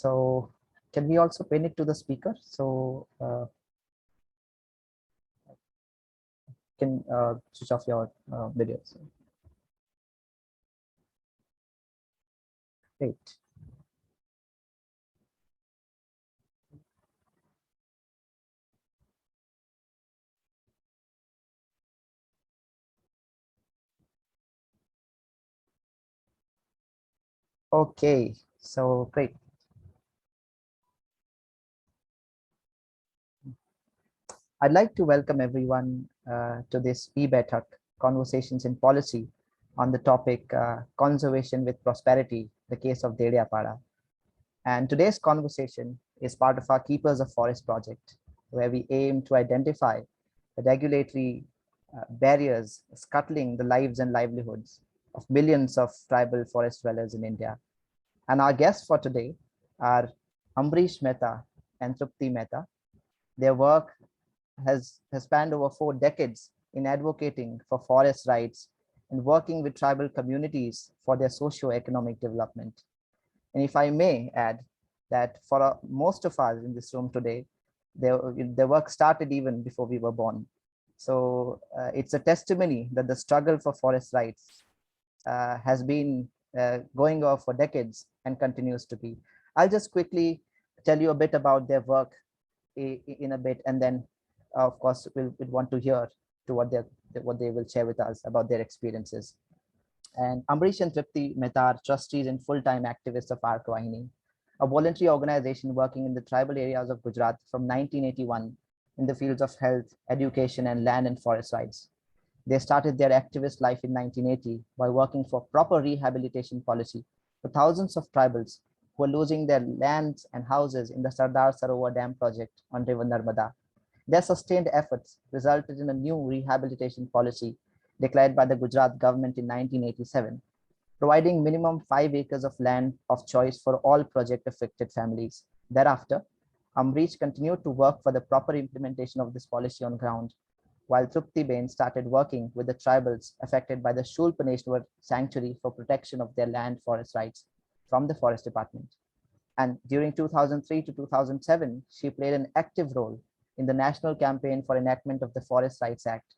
So can we also pin it to the speaker? So can switch off your videos. Great. Okay, so great. I'd like to welcome everyone to this eBaithak Conversations in Policy on the topic Conservation with Prosperity, the Case of Dediapada. And today's conversation is part of our Keepers of Forest project, where we aim to identify the regulatory barriers scuttling the lives and livelihoods of millions of tribal forest dwellers in India. And our guests for today are Ambrish Mehta and Trupti Mehta. Their work has spanned over 4 decades in advocating for forest rights and working with tribal communities for their socio-economic development. And if I may add that for most of us in this room today, their work started even before we were born. So it's a testimony that the struggle for forest rights has been going on for decades and continues to be. I'll just quickly tell you a bit about their work in a bit, and then of course we'll want to hear to what they will share with us about their experiences. And Ambrish and Trupti Mehta are trustees and full-time activists of ARCH-Vahini, a voluntary organization working in the tribal areas of Gujarat from 1981 in the fields of health, education, and land and forest rights. They started their activist life in 1980 by working for proper rehabilitation policy for thousands of tribals who were losing their lands and houses in the Sardar Sarovar dam project on river Narmada. Their sustained efforts resulted in a new rehabilitation policy declared by the Gujarat Government in 1987, providing minimum 5 acres of land of choice for all project affected families. Thereafter, Ambrish continued to work for the proper implementation of this policy on ground, while Trupti Bain started working with the tribals affected by the Shoolpaneshwar Sancturary for protection of their land forest rights from the Forest Department. And during 2003 to 2007, she played an active role in the national campaign for enactment of the Forest Rights Act,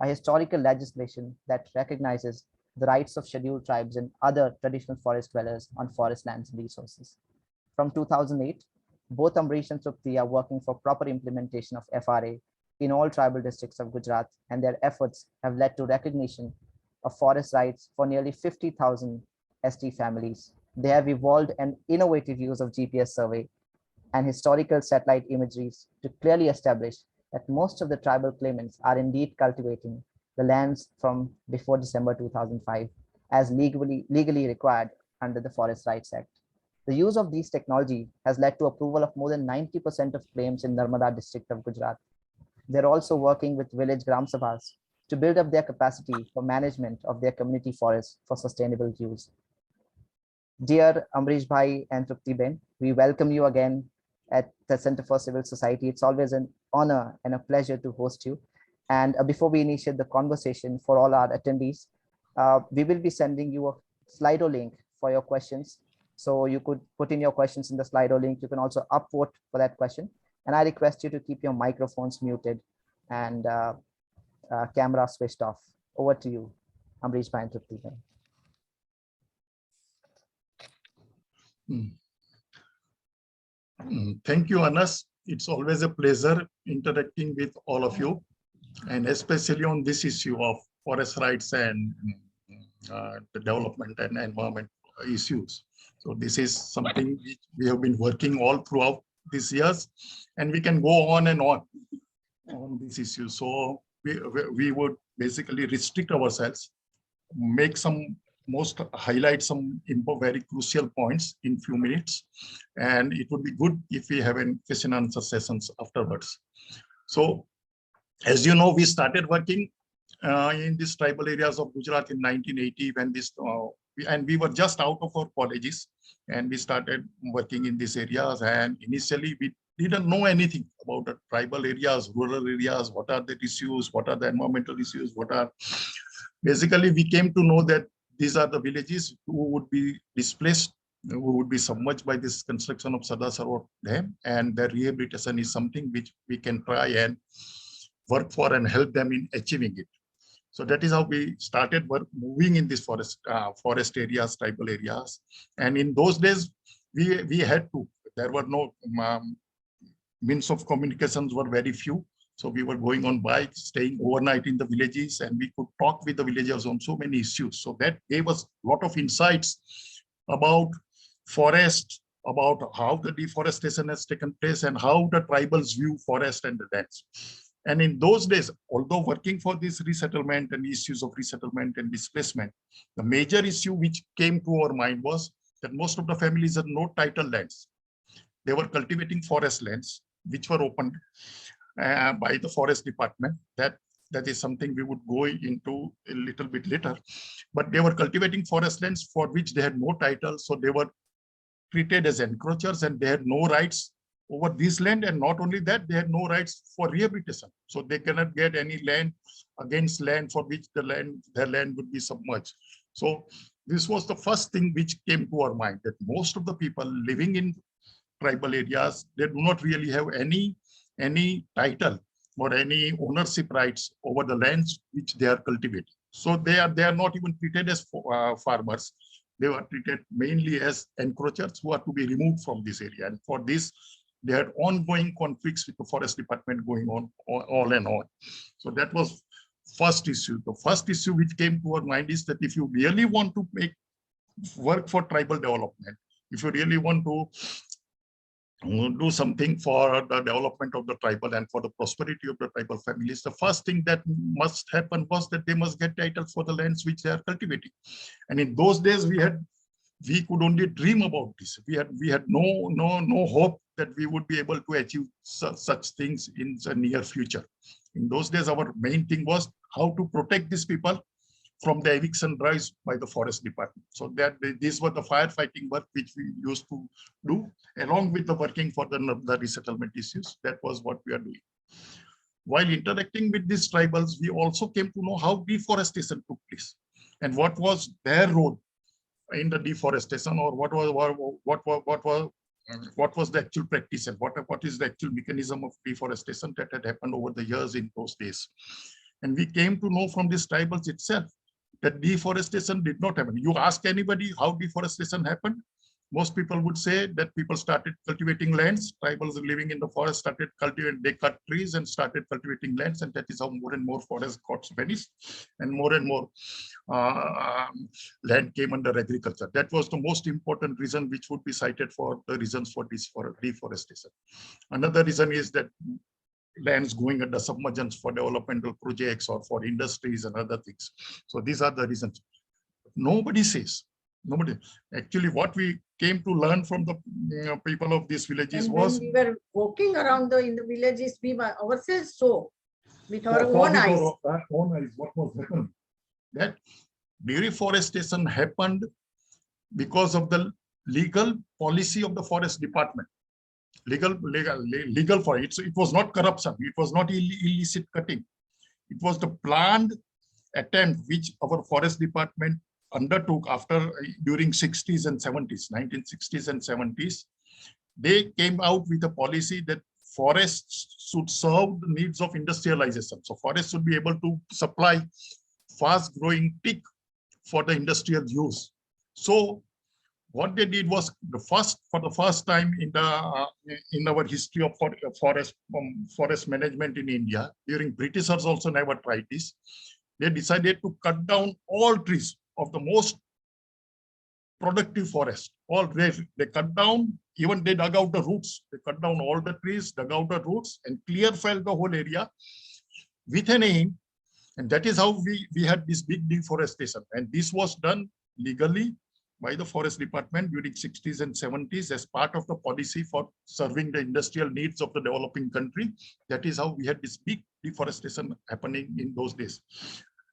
a historical legislation that recognizes the rights of scheduled tribes and other traditional forest dwellers on forest lands and resources. From 2008, both Ambrish and Trupti are working for proper implementation of FRA in all tribal districts of Gujarat, and their efforts have led to recognition of forest rights for nearly 50,000 ST families. They have evolved an innovative use of GPS survey and historical satellite imageries to clearly establish that most of the tribal claimants are indeed cultivating the lands from before December 2005 as legally required under the Forest Rights Act. The use of these technology has led to approval of more than 90% of claims in Narmada district of Gujarat. They're also working with village Gramsabhas to build up their capacity for management of their community forests for sustainable use. Dear Ambrish Bhai and Trupti Ben, we welcome you again at the Center for Civil Society. It's always an honor and a pleasure to host you. And before we initiate the conversation for all our attendees, we will be sending you a Slido link for your questions. So you could put in your questions in the Slido link. You can also upvote for that question. And I request you to keep your microphones muted and camera switched off. Over to you, Ambrish Bhai and Trupti Bhai. Thank you, Anas. It's always a pleasure interacting with all of you, and especially on this issue of forest rights and the development and environment issues. So this is something which we have been working all throughout these years, and we can go on and on this issue. So we would basically restrict ourselves, make highlight some very crucial points in few minutes, and it would be good if we have a question and answer sessions afterwards. So as you know, we started working in these tribal areas of Gujarat in 1980 when this and we were just out of our colleges, and we started working in these areas. And initially we didn't know anything about the tribal areas, rural areas, what are the issues, what are the environmental issues, what are basically we came to know that these are the villages who would be displaced who would be submerged by this construction of Sardar Sarovar Dam, and their rehabilitation is something which we can try and work for and help them in achieving it. So that is how we started moving in this forest areas, tribal areas. And in those days, we had to, there were no means of communications were very few. So we were going on bikes, staying overnight in the villages, and we could talk with the villagers on so many issues. So that gave us a lot of insights about forest, about how the deforestation has taken place and how the tribals view forest and the lands. And in those days, although working for this resettlement and issues of resettlement and displacement, the major issue which came to our mind was that most of the families had no title lands. They were cultivating forest lands, which were opened by the forest department. That is something we would go into a little bit later. But they were cultivating forest lands for which they had no title. So they were treated as encroachers and they had no rights over this land. And not only that, they had no rights for rehabilitation. So they cannot get any land against land for which their land would be submerged. So this was the first thing which came to our mind, that most of the people living in tribal areas, they do not really have any title or any ownership rights over the lands which they are cultivating. So they are not even treated as farmers. They were treated mainly as encroachers who are to be removed from this area. And for this, they had ongoing conflicts with the forest department going on all and on. So that was first issue. The first issue which came to our mind is that if you really want to make work for tribal development, if you really want to do something for the development of the tribal and for the prosperity of the tribal families, the first thing that must happen was that they must get titles for the lands which they are cultivating. And in those days, we could only dream about this. We had no hope that we would be able to achieve such things in the near future. In those days, our main thing was how to protect these people from the eviction drives by the forest department. So that these were the firefighting work which we used to do, along with the working for the resettlement issues. That was what we are doing. While interacting with these tribals, we also came to know how deforestation took place and what was their role in the deforestation, or what was the actual practice and what is the actual mechanism of deforestation that had happened over the years in those days. And we came to know from these tribals itself that deforestation did not happen. You ask anybody how deforestation happened, most people would say that people started cultivating lands. Tribals living in the forest started cultivating, they cut trees and started cultivating lands, and that is how more and more forests got vanished and more land came under agriculture. That was the most important reason which would be cited for the reasons for deforestation. Another reason is that lands going under submergence for developmental projects or for industries and other things. So these are the reasons. Nobody says. Nobody. Actually, what we came to learn from the people of these villages was, when we were walking around in the villages, we were ourselves saw with our own eyes. What was happening? That deforestation happened because of the legal policy of the forest department. Legal for it. So it was not corruption. It was not illicit cutting. It was the planned attempt which our forest department undertook during 60s and 70s, 1960s and 70s. They came out with a policy that forests should serve the needs of industrialization. So forests should be able to supply fast growing teak for the industrial use. So what they did was for the first time in our history of forest management in India, during Britishers also never tried this. They decided to cut down all trees of the most productive forest. All they cut down, even they dug out the roots. They cut down all the trees, dug out the roots, and clear felled the whole area with an aim. And that is how we had this big deforestation. And this was done legally by the forest department during 60s and 70s as part of the policy for serving the industrial needs of the developing country. That is how we had this big deforestation happening in those days.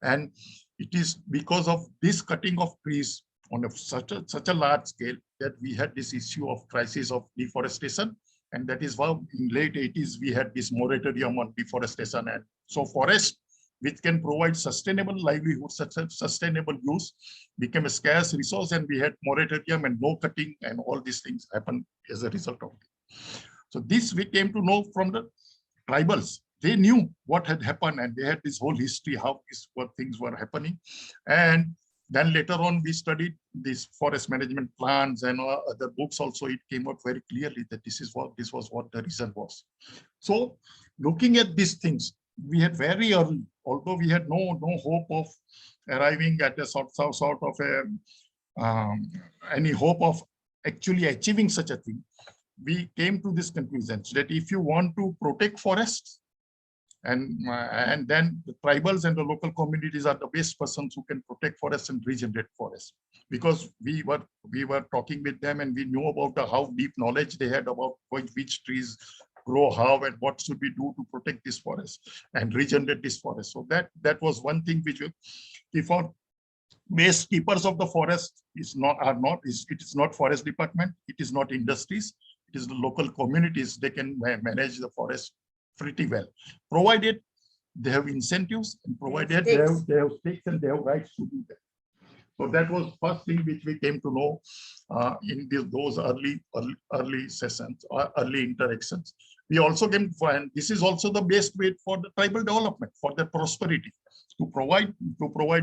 And it is because of this cutting of trees on such a large scale that we had this issue of crisis of deforestation. And that is why in late 80s, we had this moratorium on deforestation. And so forests which can provide sustainable livelihood, sustainable use, became a scarce resource, and we had moratorium and no cutting, and all these things happened as a result of it. So this we came to know from the tribals. They knew what had happened, and they had this whole history, how what things were happening. And then later on, we studied these forest management plans and other books also. It came out very clearly that this was what the reason was. So looking at these things, we had very early, although we had no hope of arriving at a sort of a, any hope of actually achieving such a thing, we came to this conclusion that if you want to protect forests, and then the tribals and the local communities are the best persons who can protect forests and regenerate forests, because we were talking with them, and we knew about how deep knowledge they had about which trees grow how and what should we do to protect this forest and regenerate this forest. So that was one thing which we found. Base keepers of the forest it is not forest department, it is not industries, it is the local communities. They can manage the forest pretty well, provided they have incentives and provided they have stakes and they have rights to do that. So that was first thing which we came to know in those early sessions or early interactions. We also came to find this is also the best way for the tribal development, for their prosperity, to provide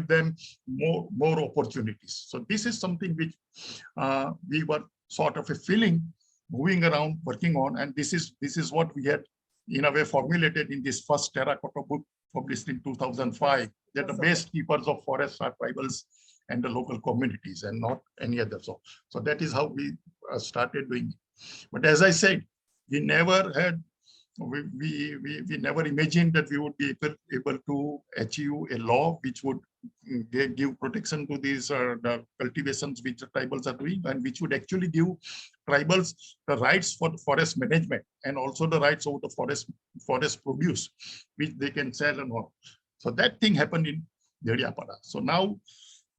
them more opportunities. So this is something which we were sort of a feeling, moving around, working on, and this is what we had in a way formulated in this first terracotta book published in 2005, that the best keepers of forests are tribals and the local communities and not any other. So that is how we started doing it. But as I said, we never had, we never imagined that we would be able to achieve a law which would give protection to these the cultivations which the tribals are doing, and which would actually give tribals the rights for the forest management and also the rights over the forest produce, which they can sell and all. So that thing happened in Dediapada. So now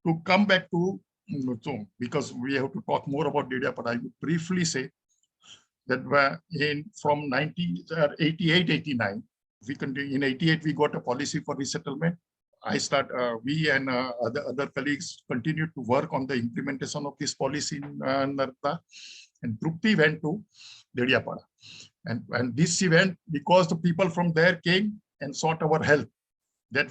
to come back to, because we have to talk more about Dediapada, I would briefly say that from 1988-89, in 88 we got a policy for resettlement. We and other colleagues continued to work on the implementation of this policy in Narmada, and Trupti went to Dediapada. And this event, because the people from there came and sought our help, that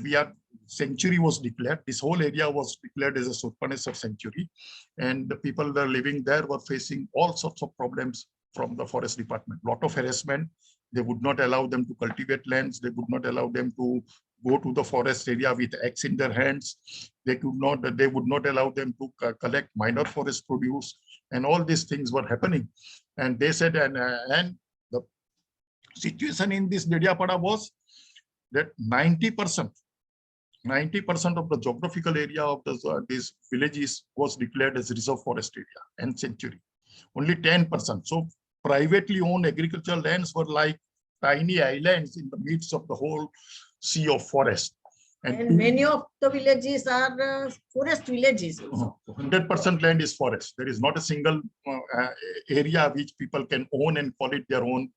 sanctuary was declared. This whole area was declared as a Shoolpaneshwar Sanctuary, and the people that are living there were facing all sorts of problems from the forest department. Lot of harassment. They would not allow them to cultivate lands. They would not allow them to go to the forest area with axe in their hands. They would not allow them to collect minor forest produce, and all these things were happening. And they said, and the situation in this Dediapada was that 90% of the geographical area of these villages was declared as reserve forest area and sanctuary. Only 10%. So privately owned agricultural lands were like tiny islands in the midst of the whole sea of forest. And many of the villages are forest villages. 100% land is forest. There is not a single area which people can own and call it their own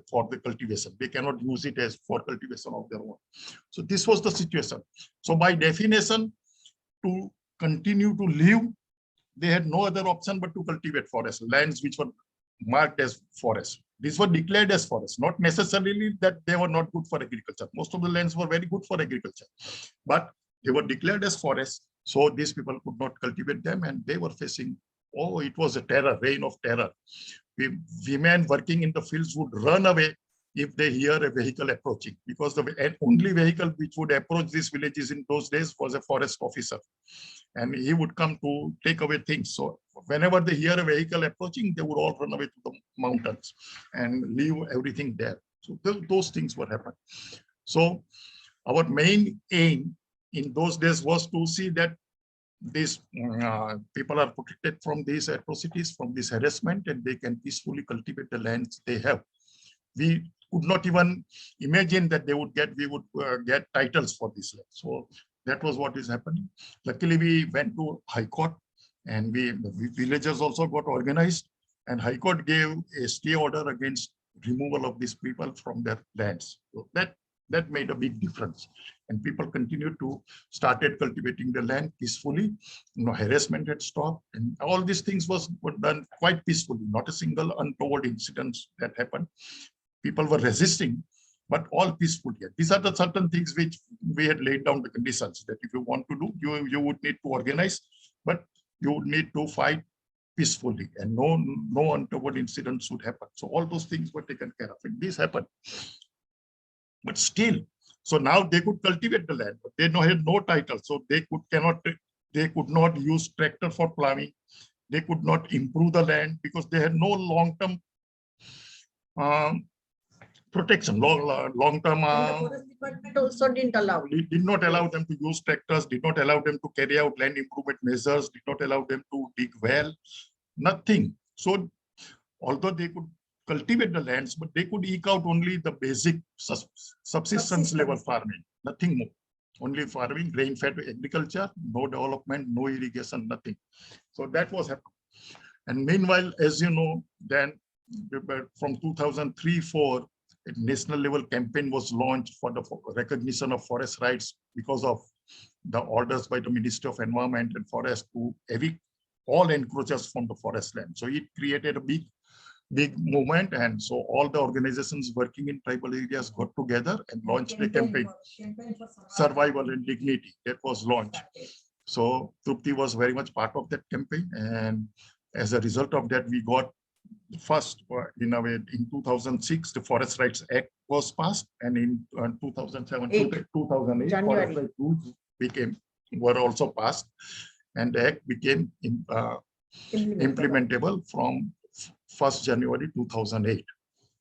for the cultivation. They cannot use it as for cultivation of their own. So this was the situation. So by definition, to continue to live, they had no other option but to cultivate forest lands which were marked as forest. These were declared as forests, not necessarily that they were not good for agriculture. Most of the lands were very good for agriculture, but they were declared as forests. So these people could not cultivate them, and they were facing, it was a reign of terror. Women working in the fields would run away if they hear a vehicle approaching, because the only vehicle which would approach these villages in those days was a forest officer, and he would come to take away things. So whenever they hear a vehicle approaching, they would all run away to the mountains and leave everything there. So those things were happening. So our main aim in those days was to see that these people are protected from these atrocities, from this harassment, and they can peacefully cultivate the lands they have. We could not even imagine that we would get titles for this land. So that was what is happening. Luckily, we went to High Court, and the villagers also got organized, and High Court gave a stay order against removal of these people from their lands. So that That made a big difference. And people continued to started cultivating the land peacefully. Harassment had stopped, and all these things were done quite peacefully. Not a single untoward incident that happened. People were resisting, but all peacefully. These are the certain things which we had laid down the conditions that if you want to do, you would need to organize, but you would need to fight peacefully, and no untoward incidents would happen. So all those things were taken care of, and this happened. But still, so now they could cultivate the land, but they had no title, so they could not use tractor for plowing. They could not improve the land because they had no long-term protection, long-term. The forest department also didn't allow it. Did not allow them to use tractors, did not allow them to carry out land improvement measures, did not allow them to dig well, nothing. So although they could cultivate the lands, but they could eke out only the basic subsistence level farming, nothing more. Only farming, grain-fed agriculture, no development, no irrigation, nothing. So that was happening. And meanwhile, as you know, then from 2003-04, a national level campaign was launched for the recognition of forest rights because of the orders by the Ministry of Environment and Forest to evict all encroachers from the forest land. So it created a big movement, and so all the organizations working in tribal areas got together and launched a campaign, Survival and Dignity, that was launched. So Trupti was very much part of that campaign, and as a result of that, we got first, in a way, in 2006, the Forest Rights Act was passed, and in 2008, Forest Rights rules were also passed, and the act became implementable from 1st January 2008.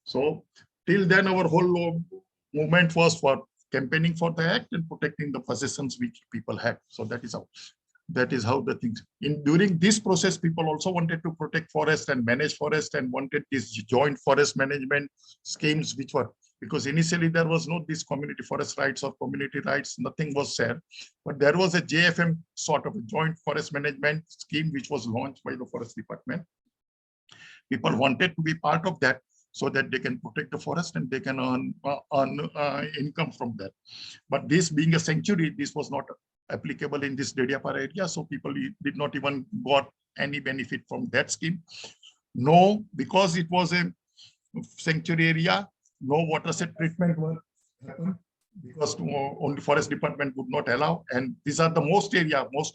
So till then, our whole movement was for campaigning for the act and protecting the possessions which people had. So that is how the things. During this process, people also wanted to protect forest and manage forest and wanted these joint forest management schemes, which were, because initially there was no this community forest rights or community rights, nothing was shared, but there was a JFM sort of a joint forest management scheme which was launched by the forest department. People wanted to be part of that so that they can protect the forest and they can earn income from that. But this being a sanctuary, this was not applicable in this Dediapada area, so people did not even got any benefit from that scheme. No, because it was a sanctuary area, no watershed treatment was happened because only forest department would not allow, and these are the most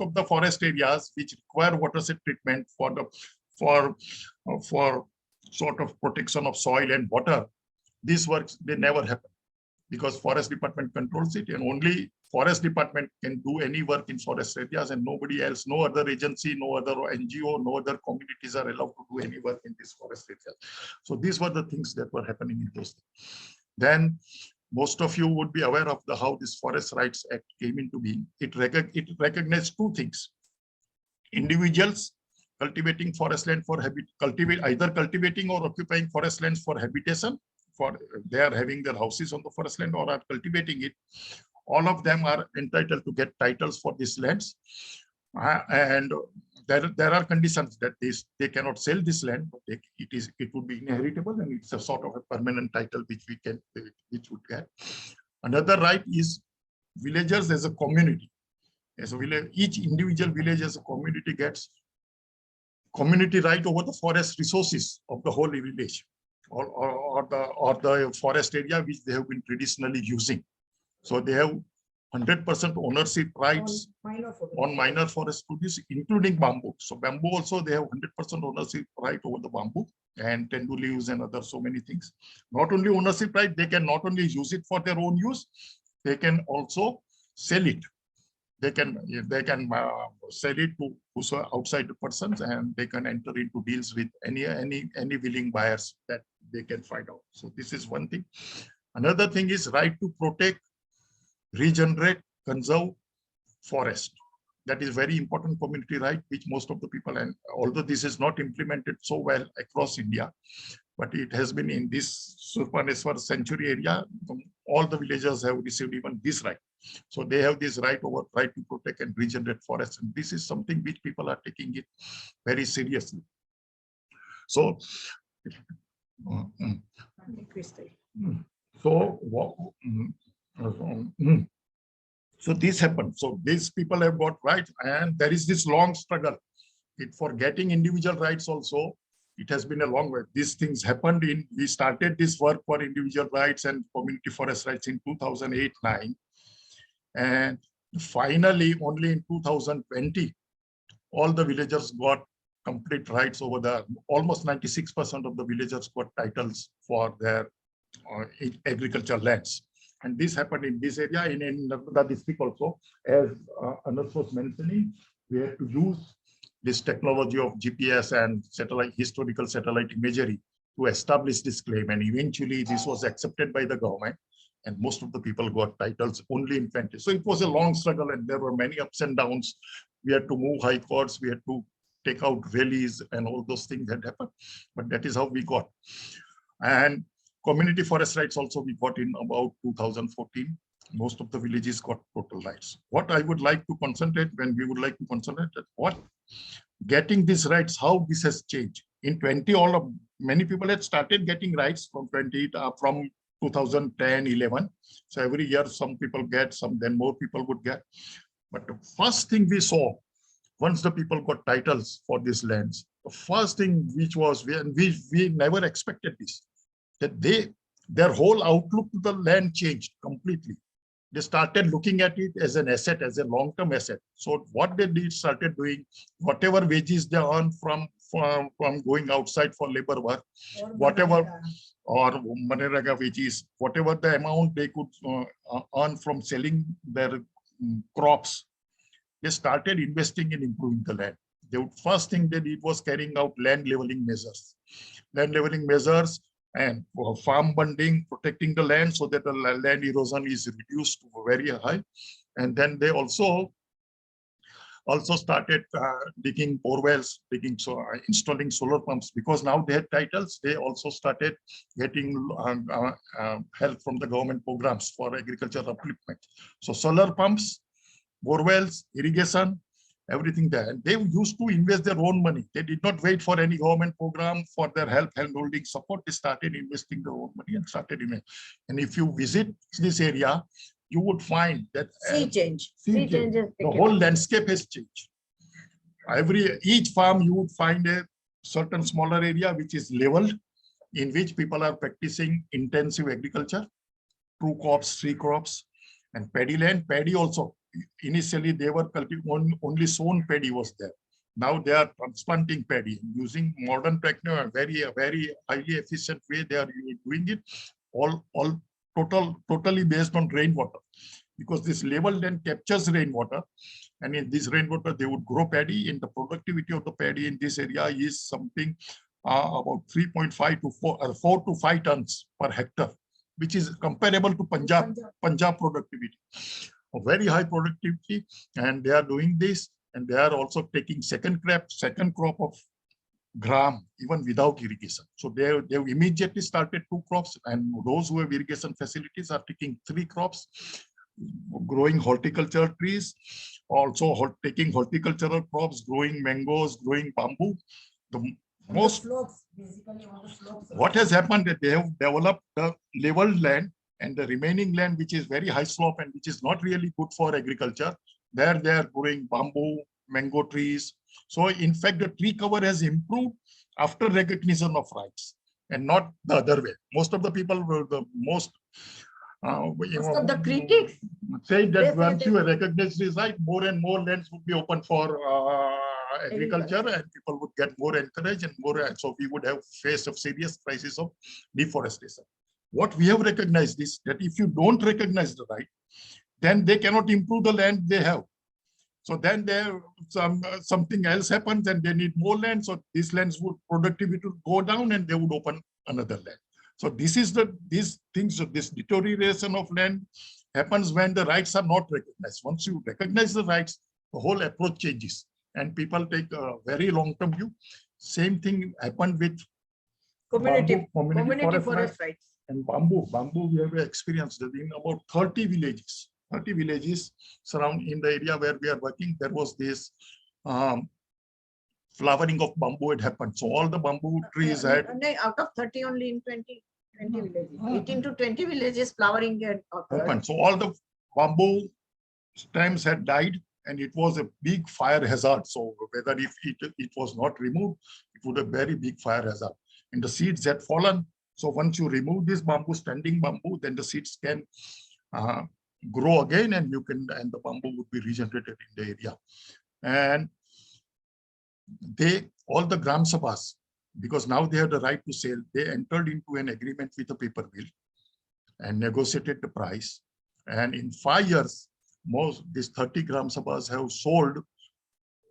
of the forest areas which require watershed treatment for sort of protection of soil and water. These works, they never happen because forest department controls it, and only forest department can do any work in forest areas, and nobody else, no other agency, no other NGO, no other communities are allowed to do any work in this forest areas. So these were the things that were happening in those things. Then most of you would be aware of how this Forest Rights Act came into being. It recognized two things: individuals cultivating forest land for either cultivating or occupying forest lands for habitation, for they are having their houses on the forest land or are cultivating it. All of them are entitled to get titles for these lands, and there are conditions that they cannot sell this land, but it would be inheritable, and it's a sort of a permanent title which would get. Another right is villagers as a community. As a village, each individual village as a community gets community right over the forest resources of the whole village, or the forest area which they have been traditionally using. So they have 100% ownership rights on minor forest produce, including bamboo. So bamboo also, they have 100% ownership right over the bamboo and tendu leaves and other so many things. Not only ownership right, they can not only use it for their own use, they can also sell it. They can sell it to outside persons, and they can enter into deals with any willing buyers that they can find out. So this is one thing. Another thing is right to protect, regenerate, conserve forest. That is very important community right, which most of the people, and although this is not implemented so well across India, but it has been in this Shoolpaneshwar Sancturary area, all the villagers have received even this right. So they have this right to protect and regenerate forests. And this is something which people are taking it very seriously. So, So this happened. So these people have got rights, and there is this long struggle. For getting individual rights also, it has been a long way. These things happened we started this work for individual rights and community forest rights in 2008-9. And finally, only in 2020, all the villagers got complete rights over almost 96% of the villagers got titles for their agricultural lands. And this happened in this area, in Narmada district also. As Anas was mentioning, we had to use this technology of GPS and historical satellite imagery to establish this claim. And eventually this was accepted by the government, and most of the people got titles only in 20. So it was a long struggle, and there were many ups and downs. We had to move high courts, we had to take out rallies, and all those things that happened. But that is how we got. And community forest rights also we got in about 2014. Most of the villages got total rights. What I would like to concentrate, what getting these rights, how this has changed. In 20, many people had started getting rights from 2010, 11. So every year some people get, then more people would get. But the first thing we saw, once the people got titles for these lands, the first thing which was, we never expected this, that their whole outlook to the land changed completely. They started looking at it as an asset, as a long-term asset. So what they did, started doing whatever wages they earn from going outside for labor work, whatever, or Manrega wages, whatever the amount they could earn from selling their crops, they started investing in improving the land. The first thing they did was carrying out land leveling measures. Land leveling measures and farm bunding, protecting the land so that the land erosion is reduced to very high. And then they also started digging bore wells, installing solar pumps, because now they had titles. They also started getting help from the government programs for agricultural upliftment. So solar pumps, bore wells, irrigation, everything there. And they used to invest their own money. They did not wait for any government program for their help, handholding support. They started investing their own money and started investing. And if you visit this area, you would find that sea change. The whole landscape has changed. Each farm, you would find a certain smaller area which is leveled, in which people are practicing intensive agriculture, 2 crops, 3 crops, and paddy land. Paddy also. Initially, they were cultivating only sown paddy was there. Now they are transplanting paddy using modern technology, very highly efficient way. They are doing it totally based on rainwater, because this level then captures rainwater, and in this rainwater they would grow paddy. And the productivity of the paddy in this area is something about 3.5 to 4 to 5 tons per hectare, which is comparable to Punjab productivity. A very high productivity, and they are doing this, and they are also taking second crop of gram even without irrigation. So they immediately started 2 crops, and those who have irrigation facilities are taking 3 crops, growing horticultural trees, also taking horticultural crops, growing mangoes, growing bamboo. What has happened that they have developed the leveled land, and the remaining land, which is very high slope and which is not really good for agriculture, there they are growing bamboo, mango trees. So in fact, the tree cover has improved after recognition of rights, and not the other way. Most of the people were most of the critics say that once you recognize this right, more and more lands would be open for agriculture, and people would get more encouraged and more. So we would have faced a serious crisis of deforestation. What we have recognized is that if you don't recognize the right, then they cannot improve the land they have. So then there something else happens, and they need more land. So these lands would productivity would go down, and they would open another land. So this is this deterioration of land happens when the rights are not recognized. Once you recognize the rights, the whole approach changes, and people take a very long-term view. Same thing happened with community forest rights. And bamboo, we have experienced that in about 30 villages surround in the area where we are working. There was this flowering of bamboo had happened. So all the bamboo trees had out of 30 only in 20 villages, 18 to 20 villages flowering had occurred. So all the bamboo stems had died, and it was a big fire hazard. So whether if it was not removed, it would have very big fire hazard. And the seeds had fallen. So once you remove this bamboo, standing bamboo, then the seeds can grow again, and the bamboo would be regenerated in the area. And all the Gramsabhas, because now they have the right to sell, they entered into an agreement with the paper mill and negotiated the price. And in 5 years, these 30 Gramsabhas have sold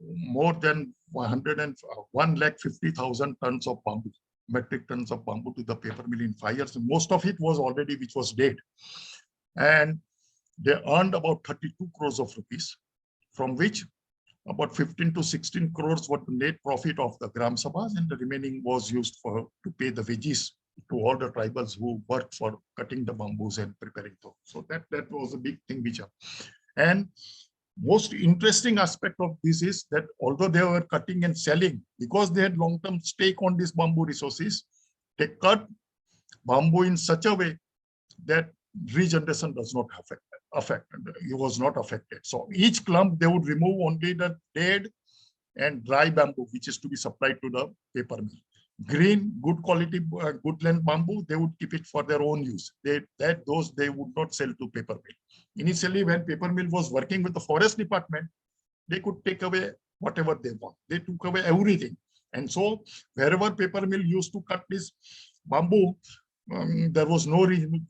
more than 150,000 tons of bamboo, metric tons of bamboo to the paper mill in 5 years. And most of it was already, which was dead. And they earned about 32 crores of rupees, from which about 15 to 16 crores were the net profit of the Gramsabhas, and the remaining was used to pay the wages to all the tribals who worked for cutting the bamboos and preparing those. So that was a big thing. And most interesting aspect of this is that although they were cutting and selling, because they had long-term stake on these bamboo resources, they cut bamboo in such a way that regeneration does not it was not affected. So each clump, they would remove only the dead and dry bamboo, which is to be supplied to the paper mill. Green, good quality, good length bamboo, they would keep it for their own use. Those they would not sell to paper mill. Initially, when paper mill was working with the forest department, they could take away whatever they want. They took away everything. And so wherever paper mill used to cut this bamboo, there was no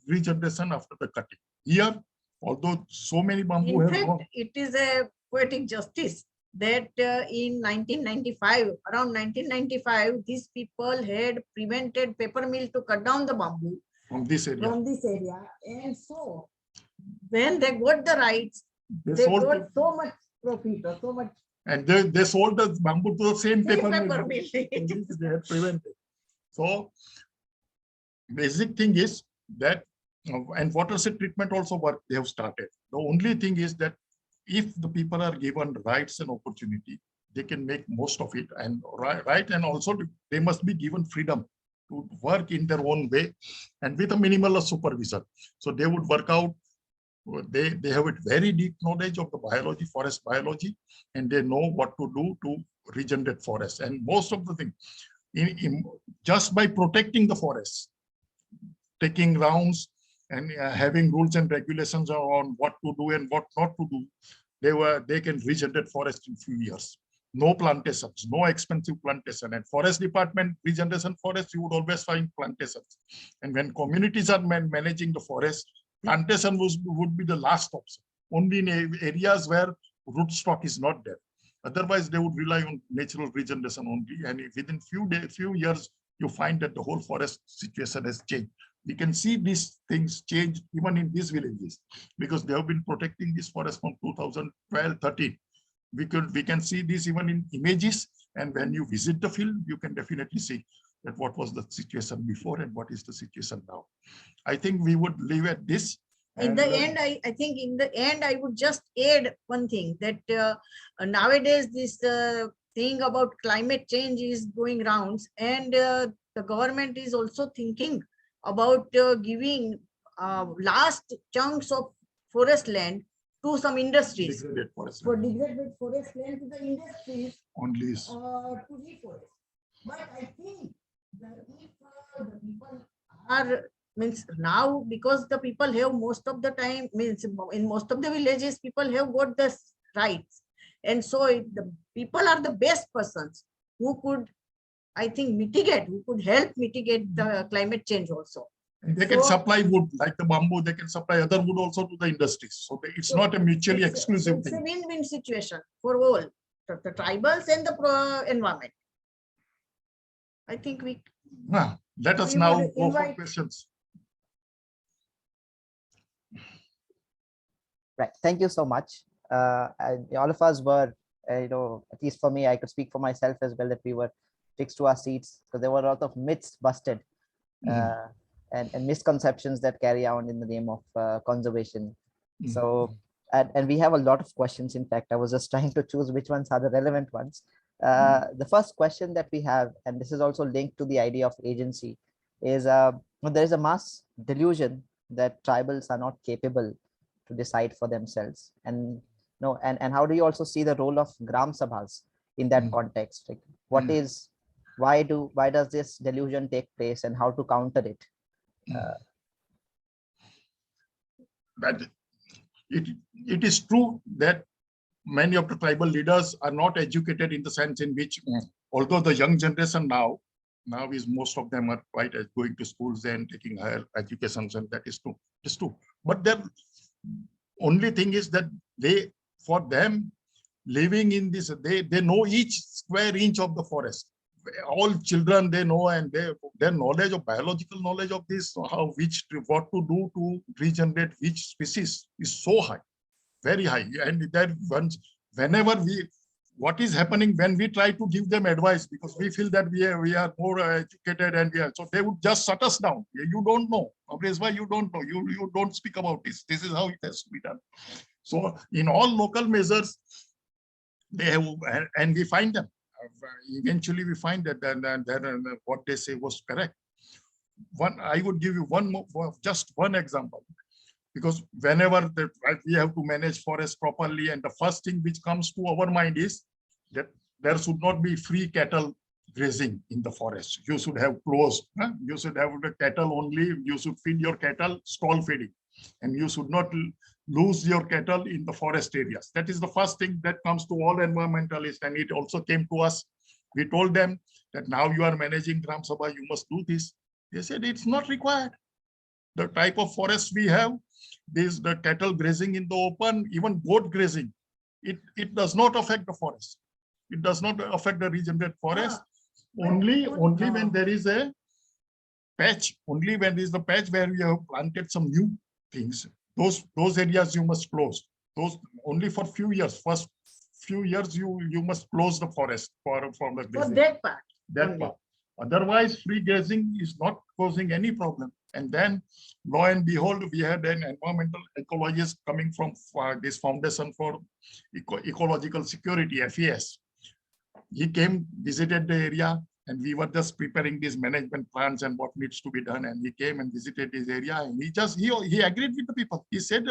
regeneration after the cutting. Here, although so many bamboo in have fact, gone, it is a poetic justice that in 1995, around 1995, these people had prevented paper mill to cut down the bamboo from this area. And so when they got the rights, they got so much profit or so much. And they sold the bamboo to the same paper mill. Mill. They had prevented. So basic thing is that, and water set treatment also work they have started. The only thing is that if the people are given rights and opportunity, they can make most of it, and and also they must be given freedom to work in their own way and with a minimal supervision. So they would work out. They have a very deep knowledge of the biology, forest biology, and they know what to do to regenerate forests. And most of the thing, just by protecting the forests, taking rounds and having rules and regulations on what to do and what not to do, they can regenerate forest in few years. No plantations, no expensive plantation. And forest department regeneration forest, you would always find plantations. And when communities are managing the forest, plantation would be the last option. Only in areas where root stock is not there. Otherwise, they would rely on natural regeneration only. And within few years, you find that the whole forest situation has changed. We can see these things change even in these villages, because they have been protecting this forest from 2012-13. We can see this even in images, and when you visit the field, you can definitely see that what was the situation before and what is the situation now. I think we would leave at this. In the end, I think in the end, I would just add one thing, that nowadays this thing about climate change is going rounds, and the government is also thinking about giving last chunks of forest land to some industries. For degraded forest land to the industries only to reforest. But I think that if the people are, means now, because the people have most of the time, means in most of the villages, people have got the rights. And so the people are the best persons who could, I think, mitigate, who could help mitigate the climate change also. And they can supply wood, like the bamboo, they can supply other wood also to the industries. So it's not a mutually exclusive thing. It's a win-win situation for all, the tribals and the environment. I think we... Let us now go for questions. Right. Thank you so much. All of us were, at least for me, I could speak for myself as well, that we were fixed to our seats, because there were a lot of myths busted. And misconceptions that carry on in the name of conservation. So, and we have a lot of questions. In fact, I was just trying to choose which ones are the relevant ones. The first question that we have, and this is also linked to the idea of agency, is there is a mass delusion that tribals are not capable to decide for themselves? And no, and how do you also see the role of Gramsabhas in that context? Like, what is, why does this delusion take place, and how to counter it? That it is true that many of the tribal leaders are not educated in the sense in which, although the young generation now is most of them are quite going to schools and taking higher educations, and that is true. It's true. But the only thing is that for them living in this, they know each square inch of the forest. All children they know, and their knowledge of biological knowledge of this, what to do to regenerate which species is so high, very high. And that whenever what is happening when we try to give them advice, because we feel that we are more educated, and so they would just shut us down. You don't know. Ambrish, why you don't know? You don't speak about this. This is how it has to be done. So in all local measures, they have, and we find them. Eventually, we find that what they say was correct. I would give you just one example, because whenever we have to manage forest properly, and the first thing which comes to our mind is that there should not be free cattle grazing in the forest. You should have closed. You should have the cattle only. You should feed your cattle stall feeding, and you should not lose your cattle in the forest areas. That is the first thing that comes to all environmentalists, and it also came to us. We told them that now you are managing Gramsabha, you must do this. They said it's not required. The type of forest we have, the cattle grazing in the open, even goat grazing, it does not affect the forest. It does not affect the regenerated forest. Only when there is a patch, only when there is the patch where we have planted some new things, those areas you must close. Those only for few years. First few years you must close the forest from the grazing. For that part. That part. Otherwise, free grazing is not causing any problem. And then, lo and behold, we had an environmental ecologist coming from this Foundation for Ecological Security, FES. He came, visited the area, and we were just preparing these management plans and what needs to be done. And he came and visited this area, and he agreed with the people. He said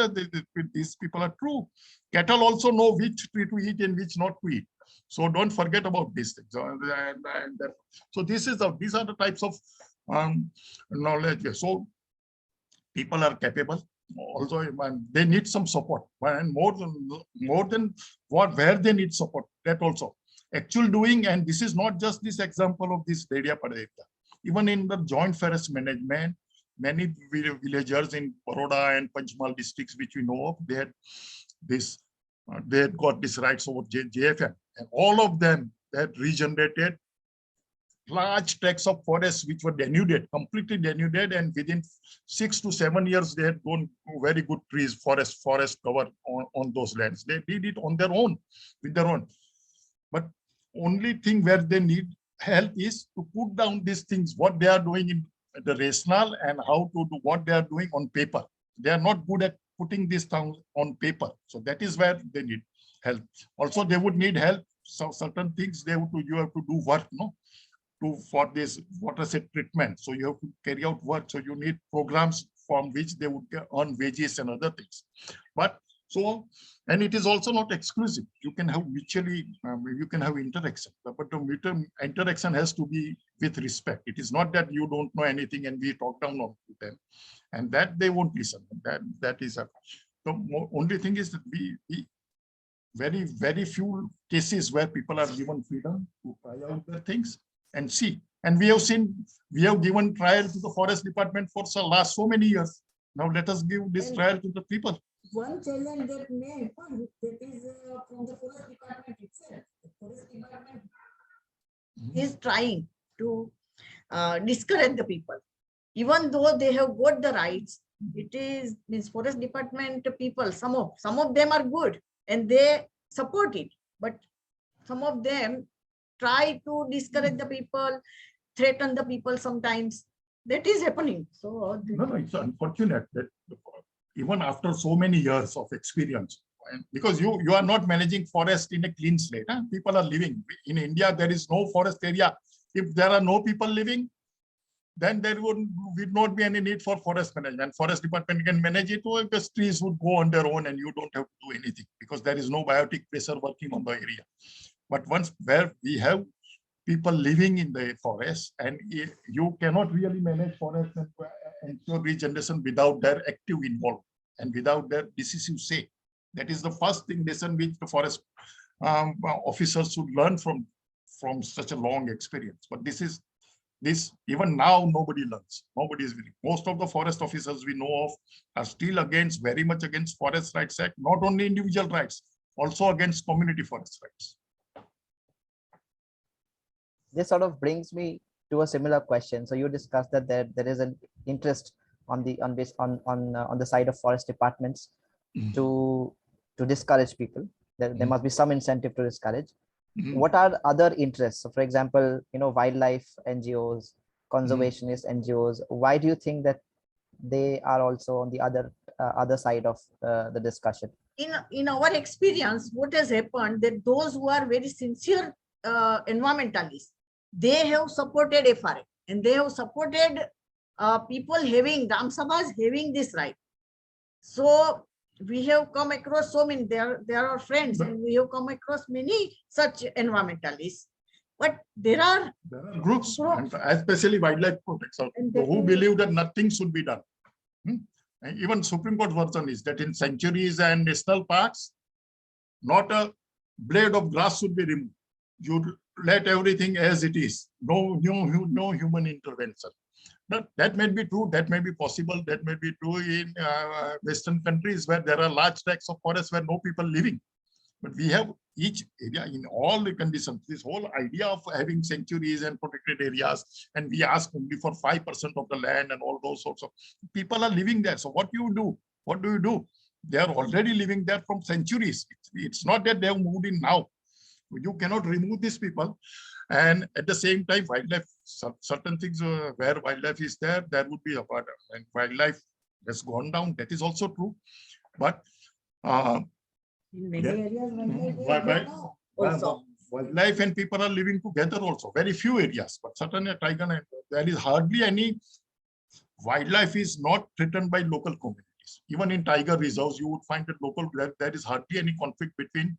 these people are true. Cattle also know which tree to eat and which not to eat. So don't forget about these things. So these are the types of knowledge. So people are capable. Also, they need some support, and more than where they need support. That also actual doing. And this is not just this example of this Dediapada area. Even in the joint forest management, many villagers in Baroda and Panchmal districts, which we know of, they had got this rights over JFM, and all of them had regenerated large tracts of forests which were denuded, completely denuded, and within 6 to 7 years they had grown very good trees, forest cover on those lands. They did it on their own, with their own. But only thing where they need help is to put down these things, what they are doing in the rationale, and how to do what they are doing on paper. They are not good at putting this down on paper. So that is where they need help. Also, they would need help. So certain things you have to do work, for this water set treatment. So you have to carry out work. So you need programs from which they would earn wages and other things. But so, and it is also not exclusive. You can have mutually, you can have interaction, but the interaction has to be with respect. It is not that you don't know anything and we talk down on them, and that they won't listen. That is the only thing is that we very few cases where people are given freedom to try out their things and see. And we have given trial to the forest department for last so many years. Now let us give this trial to the people. One challenge that may happen, that is from the forest department itself. The forest department is trying to discourage the people, even though they have got the rights. It means forest department people, some of them are good and they support it, but some of them try to discourage the people, threaten the people sometimes. That is happening. So no, it's unfortunate that even after so many years of experience, because you are not managing forest in a clean slate. People are living in India. There is no forest area. If there are no people living, then there would not be any need for forest management. Forest department can manage it, or the trees would go on their own and you don't have to do anything because there is no biotic pressure working on the area. But once where we have people living in the forest, and you cannot really manage forest and ensure regeneration without their active involvement and without their decisive say. That is the first thing lesson which the forest officers should learn from such a long experience. But this even now nobody learns. Nobody is willing. Most of the forest officers we know of are still very much against Forest Rights Act, not only individual rights, also against community forest rights. This sort of brings me to a similar question. So you discussed that there is an interest on the side of forest departments to discourage people. There must be some incentive to discourage. What are other interests? So for example, wildlife NGOs, conservationist NGOs. Why do you think that they are also on the other side of the discussion? In our experience, what has happened that those who are very sincere environmentalists, they have supported FRA and they have supported people having Gramsabhas having this right. So we have come across so many, there are friends, and we have come across many such environmentalists. But there are groups, and especially wildlife protectors, who believe that nothing should be done. And even Supreme Court version is that in sanctuaries and national parks, not a blade of grass should be removed. You let everything as it is. No human intervention. That may be true, that may be possible, that may be true in Western countries where there are large tracts of forests where no people living. But we have each area in all the conditions. This whole idea of having sanctuaries and protected areas, and we ask only for 5% of the land and all those sorts of people are living there. So what do you do? What do you do? They are already living there from centuries. It's not that they have moved in now. You cannot remove these people. And at the same time, wildlife, certain things where wildlife is there, there would be a part, and wildlife has gone down. That is also true. But in many areas, wildlife and people are living together also. Very few areas, but certainly tiger, there is hardly any wildlife is not threatened by local communities. Even in tiger reserves, you would find that there is hardly any conflict between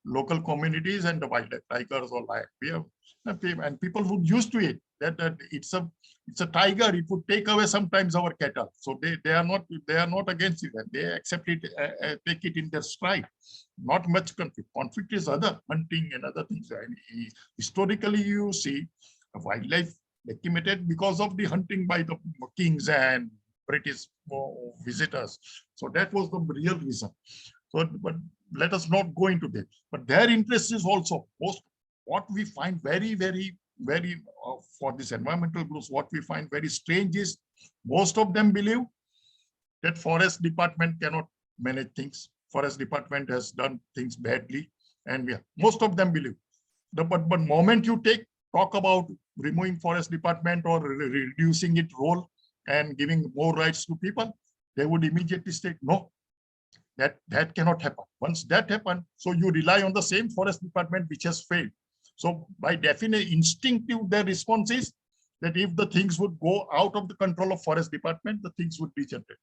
local communities and the wildlife, tigers or lions. We have, and people would used to it. That it's a tiger. It would take away sometimes our cattle. So they are not against it. They accept it, take it in their stride. Not much conflict. Conflict is other hunting and other things. And historically, you see wildlife decimated because of the hunting by the kings and British visitors. So that was the real reason. So, but let us not go into that. But their interest is also what we find very for this environmental groups, what we find very strange is most of them believe that forest department cannot manage things. Forest department has done things badly, and most of them believe. But moment you talk about removing forest department or reducing its role and giving more rights to people, they would immediately state no. That cannot happen. Once that happens, so you rely on the same forest department which has failed. So by definition, instinctive, their response is that if the things would go out of the control of forest department, the things would degenerate.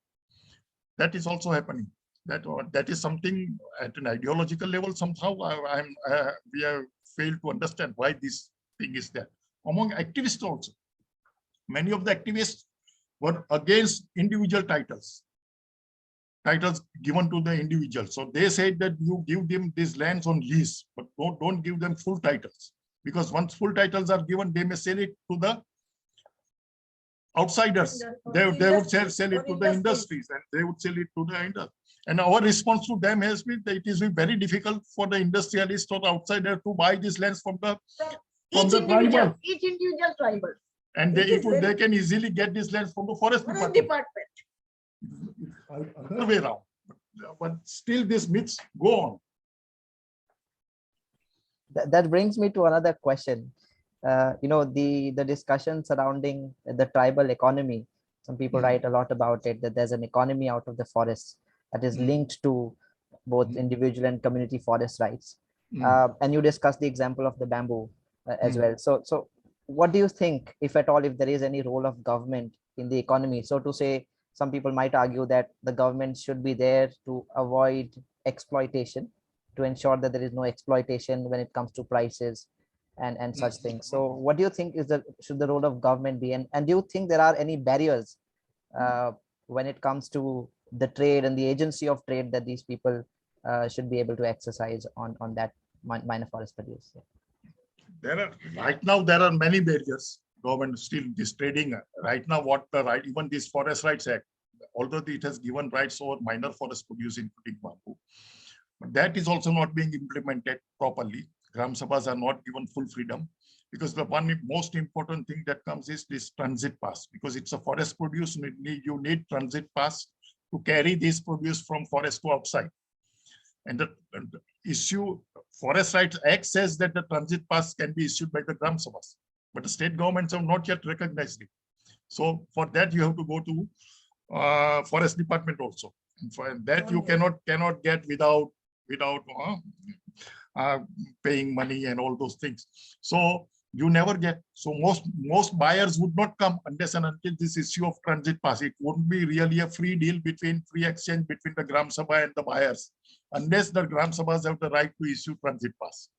That is also happening. That is something at an ideological level. Somehow we have failed to understand why this thing is there. Among activists also, many of the activists were against individual titles given to the individual. So they said that you give them these lands on lease, but don't give them full titles, because once full titles are given, they may sell it to the outsiders. They would sell it to the industries, and they would sell it to the industry. And our response to them has been that it is very difficult for the industrialist or the outsider to buy these lands from the tribal. Each individual tribal. And they can easily get these lands from the forest department. Other way around, but still these myths go on. That brings me to another question. The discussion surrounding the tribal economy. Some people write a lot about it, that there's an economy out of the forests that is linked to both individual and community forest rights. And you discussed the example of the bamboo as well. So what do you think, if at all, if there is any role of government in the economy? So to say, some people might argue that the government should be there to avoid exploitation, to ensure that there is no exploitation when it comes to prices and such things. So what do you think is the should the role of government be, and do you think there are any barriers when it comes to the trade and the agency of trade that these people should be able to exercise on that minor forest produce? There are right now there are many barriers. Government still this trading right now. What the right even this Forest Rights Act, although it has given rights over minor forest produce including bamboo, but that is also not being implemented properly. Gramsabhas are not given full freedom because the one most important thing that comes is this transit pass, because it's a forest produce. You need transit pass to carry this produce from forest to outside. And the issue Forest Rights Act says that the transit pass can be issued by the Gramsabhas, but the state governments have not yet recognized it. So for that you have to go to Forest Department also. And for that you cannot get without paying money and all those things. So you never get. So most buyers would not come unless and until this issue of transit pass. It wouldn't be really a free deal free exchange between the Gram Sabha and the buyers, unless the Gram Sabhas have the right to issue transit pass.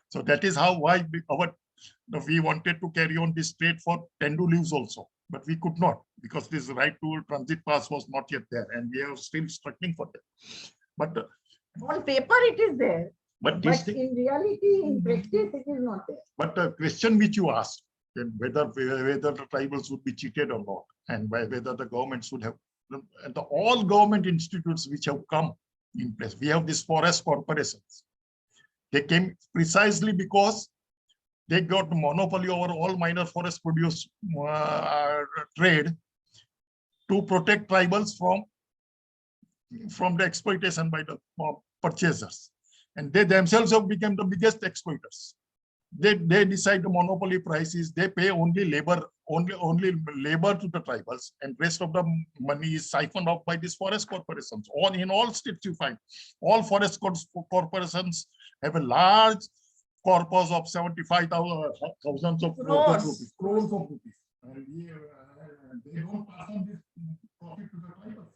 So that is why we wanted to carry on this trade for Tendu leaves also, but we could not because this right to transit pass was not yet there, and we are still struggling for that. But on paper it is there. But in reality, in practice, it is not there. But the question which you asked, whether the tribals would be cheated or not, and whether the governments would have, and all government institutes which have come in place, we have these forest corporations. They came precisely because they got the monopoly over all minor forest produce trade to protect tribals from the exploitation by the purchasers. And they themselves have become the biggest exploiters. They decide the monopoly prices. They pay only labor, only labor to the tribals, and rest of the money is siphoned off by these forest corporations. In all states you find, all forest corporations have a large corpus of 75,000 of crores of rupees. And they don't pass on this profit to the tribals.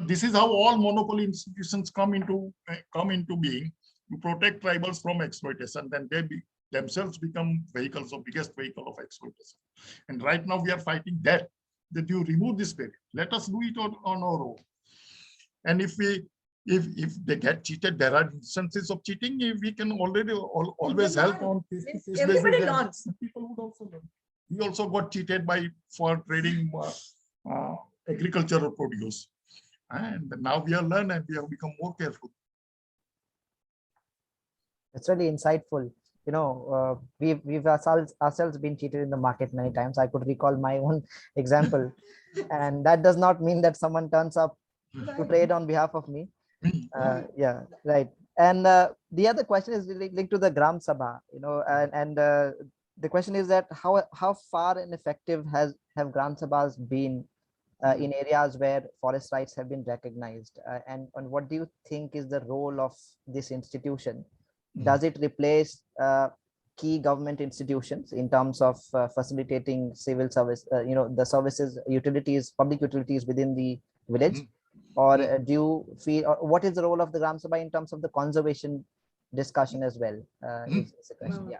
This is how all monopoly institutions come into being to protect tribals from exploitation. Then they themselves become biggest vehicle of exploitation. And right now we are fighting that you remove this barrier. Let us do it on our own. And if they get cheated, there are instances of cheating. We can always help on this. Everybody learns. People would also learn. We also got cheated for trading agricultural produce. And now we are learned and we have become more careful. It's really insightful. You know, we've ourselves been cheated in the market many times. I could recall my own example, and that does not mean that someone turns up to trade on behalf of me. Yeah, right. And the other question is linked to the Gram Sabha. You know, and the question is that how far and effective have Gram Sabhas been in areas where forest rights have been recognized, and what do you think is the role of this institution? Does it replace key government institutions in terms of facilitating civil service, the services, public utilities within the village? Or do you feel, or what is the role of the Gram Sabha in terms of the conservation discussion as well? Is the question. Yeah.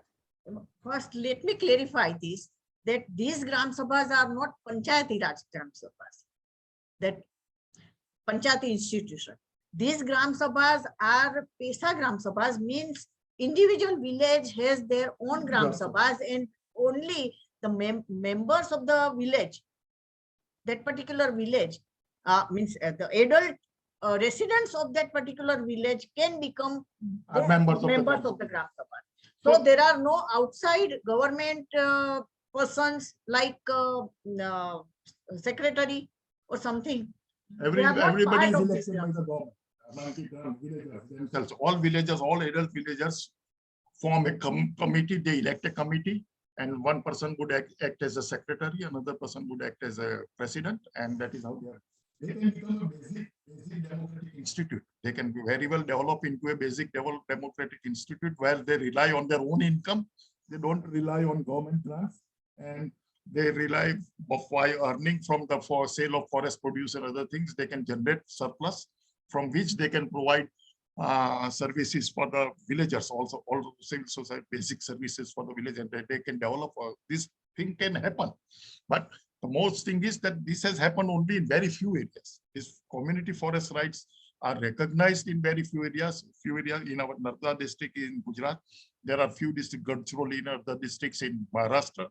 First, let me clarify this, that these Gram Sabhas are not Panchayati Raj Gram Sabhas, that Panchayati institution. These Gram Sabhas are Pesa Gram Sabhas, means individual village has their own Gram Sabhas, and only the members of the village, that particular village, means the adult residents of that particular village can become members of the Gram Sabha. So there are no outside government persons like secretary or something. Everybody is elected by the government. Themselves, all villagers, all adult villagers form a committee. They elect a committee, and one person would act as a secretary, another person would act as a president, and that is how they are. They can become a basic democratic institute. They can very well develop into a basic democratic institute where they rely on their own income. They don't rely on government grants. and they rely by earning from the sale of forest produce and other things. They can generate surplus from which they can provide services for the villagers, also civil society basic services for the village, and they can develop. This thing can happen, but the most thing is that this has happened only in very few areas. These community forest rights are recognized in very few areas. Few areas in our Narmada district in Gujarat. There are few districts, Gadchiroli in other districts in Maharashtra,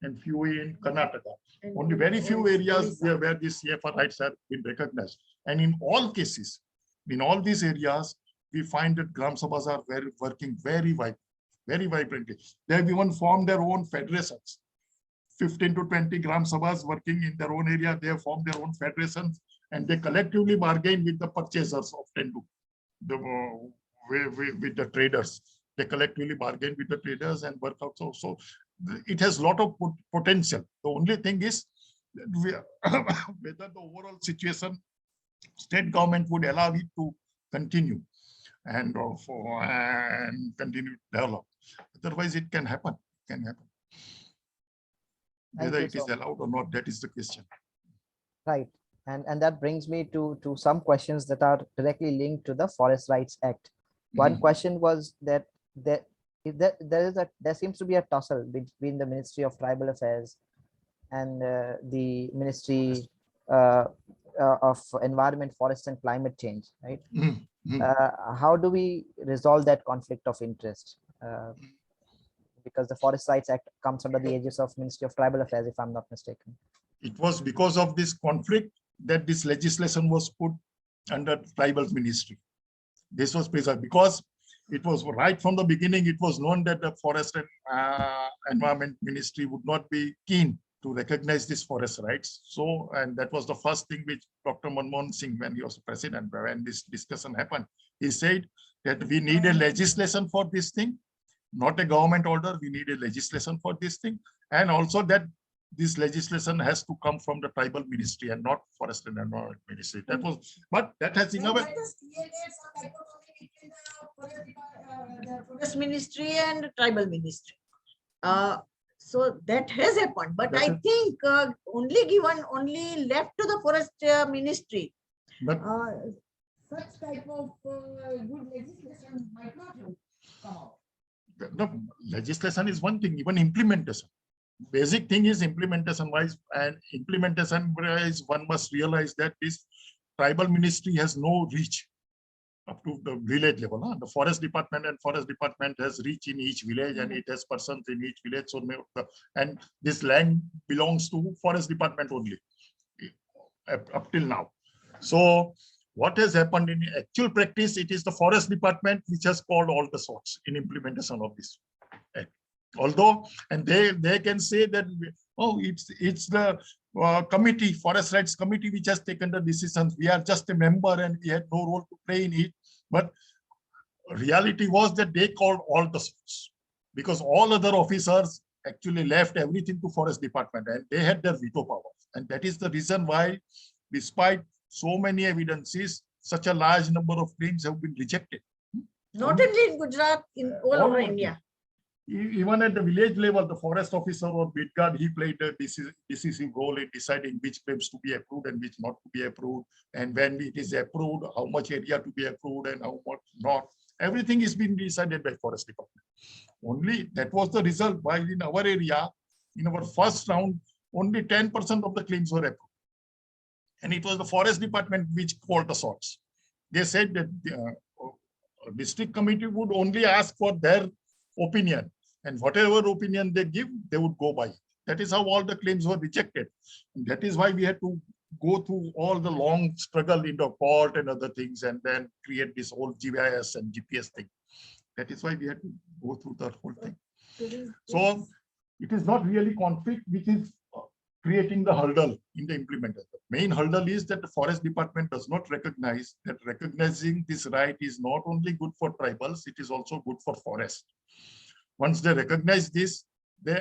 and few in Karnataka. Only very few areas where these CFR rights have been recognized. And in all cases, in all these areas, we find that Gramsabhas are working very vibrantly. They have even formed their own federations. 15 to 20 Gramsabhas working in their own area. They have formed their own federations, and they collectively bargain with the purchasers of Tendu, with the traders. They collectively bargain with the traders and work out. So it has a lot of potential. The only thing is whether the overall situation, state government would allow it to continue and continue to develop. Otherwise, it can happen. It can happen. Whether it is allowed or not, that is the question. Right. And that brings me to some questions that are directly linked to the Forest Rights Act. One question was that there seems to be a tussle between the Ministry of Tribal Affairs and the Ministry of Environment, Forest and Climate Change, right? How do we resolve that conflict of interest? Because the Forest Rights Act comes under the aegis of Ministry of Tribal Affairs, if I'm not mistaken. It was because of this conflict that this legislation was put under Tribal Ministry. This was preserved because it was right from the beginning. It was known that the Forest and Environment Ministry would not be keen to recognize these forest rights. So, and that was the first thing which Dr. Manmohan Singh, when he was president, when this discussion happened, he said that we need a legislation for this thing, not a government order. We need a legislation for this thing, and also that this legislation has to come from the Tribal Ministry and not Forest and Environment Ministry. That was, but that has in a way. The Forest Ministry and Tribal Ministry. So that has happened, but I think only left to the Forest Ministry. But Such type of good legislation might not have come out. The legislation is one thing, even implementation. Basic thing is implementation wise, and implementation wise, one must realize that this Tribal Ministry has no reach up to the village level. The Forest Department has reach in each village, and it has persons in each village. So, and this land belongs to Forest Department only up till now. So what has happened in actual practice, it is the Forest Department which has called all the shots in implementation of this act. Although, and they can say that, oh, it's the committee, Forest Rights Committee, which has taken the decisions. We are just a member and we had no role to play in it. But reality was that they called all the shots, because all other officers actually left everything to Forest Department, and they had their veto power. And that is the reason why, despite so many evidences, such a large number of claims have been rejected. Not only in Gujarat, in all over India. Even at the village level, the forest officer or bid guard, he played a decisive role in deciding which claims to be approved and which not to be approved. And when it is approved, how much area to be approved and how much not. Everything is being decided by Forest Department. Only that was the result. While in our area, in our first round, only 10% of the claims were approved. And it was the Forest Department which called the shots. They said that the district committee would only ask for their opinion, and whatever opinion they give, they would go by. That is how all the claims were rejected. And that is why we had to go through all the long struggle in the court and other things, and then create this whole GIS and GPS thing. That is why we had to go through the whole thing. So it is not really conflict which is creating the hurdle in the implementation. The main hurdle is that the Forest Department does not recognize that recognizing this right is not only good for tribals, it is also good for forest. Once they recognize this, they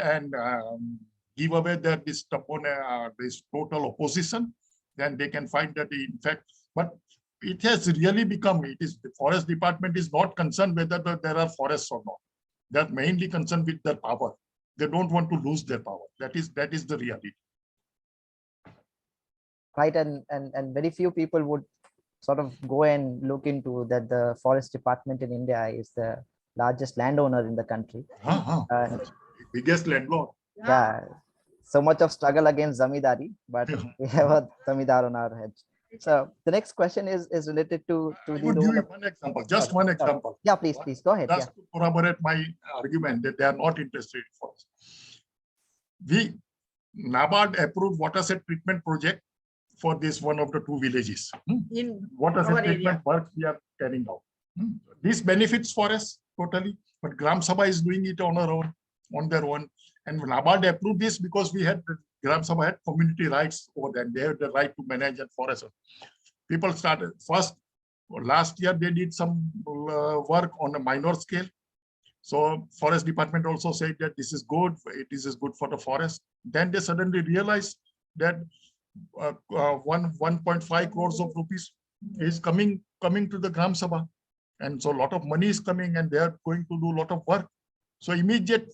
give away that this total opposition, then they can find that in fact, but it has really become, it is the Forest Department is not concerned whether there are forests or not. They're mainly concerned with their power. They don't want to lose their power. That is the reality. Right, and very few people would sort of go and look into that. The forest department in India is the largest landowner in the country. Biggest landlord. Yeah, so much of struggle against zamindari, but we have a zamindar on our head. So the next question is related to I the would role give you of, one example, just one example. yeah, please go ahead. Just to corroborate my argument that they are not interested in forest. NABARD approved watershed treatment project for this one of the two villages. In watershed treatment work we are carrying out. This benefits forest totally, but Gramsabha is doing it on their own. And NABARD approved this because Gramsabha had community rights over there. They have the right to manage and forest. People started last year they did some work on a minor scale. So forest department also said that this is good, this is good for the forest. Then they suddenly realized that 1.5 crores of rupees is coming to the Gramsabha. And so a lot of money is coming and they are going to do a lot of work. So immediate